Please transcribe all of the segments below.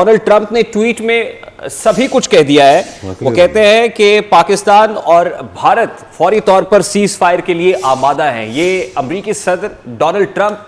Donald Trump ने tweet में सभी कुछ कह दिया है। वो कहते हैं कि पाकिस्तान और भारत फौरी तौर पर सीज फायर के लिए आमादा हैं। ये अमेरिकी सदर डोनाल्ड ट्रंप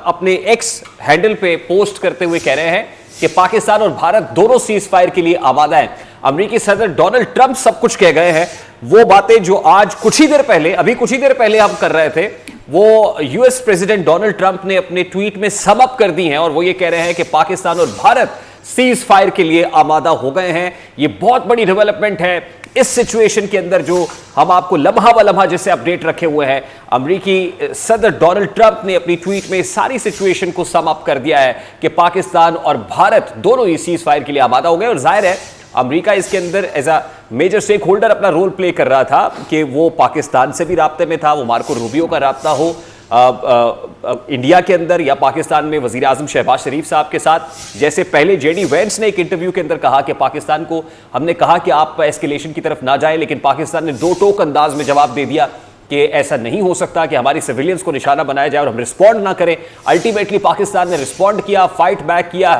अपने एक्स हैंडल पे पोस्ट करते हुए कह रहे हैं कि पाकिस्तान और भारत दोनों सीज फायर के लिए आमादा हैं। अमेरिकी सदर डोनाल्ड ट्रंप सब कुछ कह गए हैं। वो बातें जो आज कुछ ही देर पहले हम कर रहे थे, वो यूएस प्रेसिडेंट डोनाल्ड ट्रंप ने अपने ट्वीट में सम अप कर दी हैं और वो ये कह रहे हैं कि पाकिस्तान और भारत सीज फायर के लिए आमादा हो गए हैं। ये बहुत बड़ी डेवलपमेंट है इस सिचुएशन के अंदर, जो हम आपको लम्हा ब लम्हा जैसे अपडेट रखे हुए हैं। अमेरिकी सदर डोनाल्ड ट्रंप ने अपनी ट्वीट में सारी सिचुएशन को सम अप कर दिया है कि पाकिस्तान और भारत दोनों ही सीज फायर के लिए आमादा हो गए। और जाहिर है अमेरिका इसके अंदर as a major stakeholder अपना रोल प्ले कर रहा था कि वो पाकिस्तान से भी राब्ते में था, वो मार्को रूबियो का राब्ता हो इंडिया के अंदर या पाकिस्तान में वजीर आजम शहबाज शरीफ साहब के साथ। जैसे पहले जेडी वेंस ने एक इंटरव्यू के अंदर कहा कि पाकिस्तान को हमने कहा कि आप एस्केलेशन की तरफ ना जाए, लेकिन पाकिस्तान ने दो टोक अंदाज में जवाब दे दिया कि ऐसा नहीं हो सकता कि हमारी सिविलियंस को निशाना बनाया जाए और हम रिस्पॉन्ड ना करें। अल्टीमेटली पाकिस्तान ने रिस्पॉन्ड किया, फाइट बैक किया,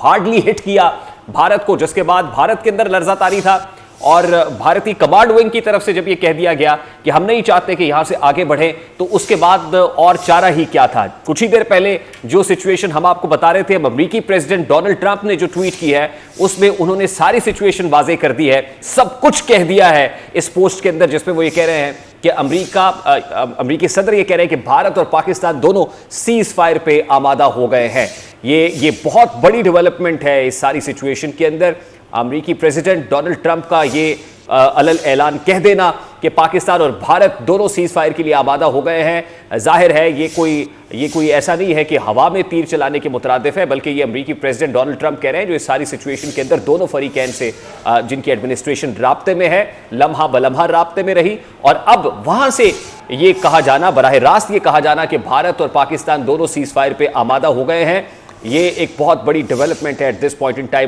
हार्डली हिट किया भारत को, जिसके बाद भारत के अंदर लर्जा तारी था और भारतीय कमांड विंग की तरफ से जब यह कह दिया गया कि हम नहीं चाहते कि यहां से आगे बढ़े, तो उसके बाद और चारा ही क्या था। कुछ ही देर पहले जो सिचुएशन हम आपको बता रहे थे, अमेरिकी प्रेसिडेंट डोनाल्ड ट्रंप ने जो ट्वीट की है उसमें उन्होंने सारी सिचुएशन वाजे कर दी है, सब कुछ कह दिया है इस पोस्ट के अंदर, जिसमें वो ये कह रहे हैं कि अमेरिकी सदर ये कह रहे हैं कि भारत और पाकिस्तान दोनों सीज फायर पे आमादा हो गए हैं। ये बहुत बड़ी डेवलपमेंट है इस सारी सिचुएशन के अंदर। अमेरिकी प्रेसिडेंट डोनाल्ड ट्रंप का ये अलग ऐलान कह देना कि पाकिस्तान और भारत दोनों सीज फायर के लिए आमादा हो गए हैं, जाहिर है ये कोई ऐसा नहीं है कि हवा में तीर चलाने के मुतरादिफ है, बल्कि ये अमेरिकी प्रेसिडेंट डोनाल्ड ट्रंप कह रहे हैं जो इस सारी सिचुएशन के अंदर दोनों फरीकैन से जिनकी एडमिनिस्ट्रेशन राब्ते में है, लम्हा बलम्हा राब्ते में रही। और अब वहां से ये कहा जाना, बराह रास्त ये कहा जाना कि भारत और पाकिस्तान दोनों सीज फायर पे आमादा हो गए हैं, ये एक बहुत बड़ी डेवलपमेंट है at this point in time.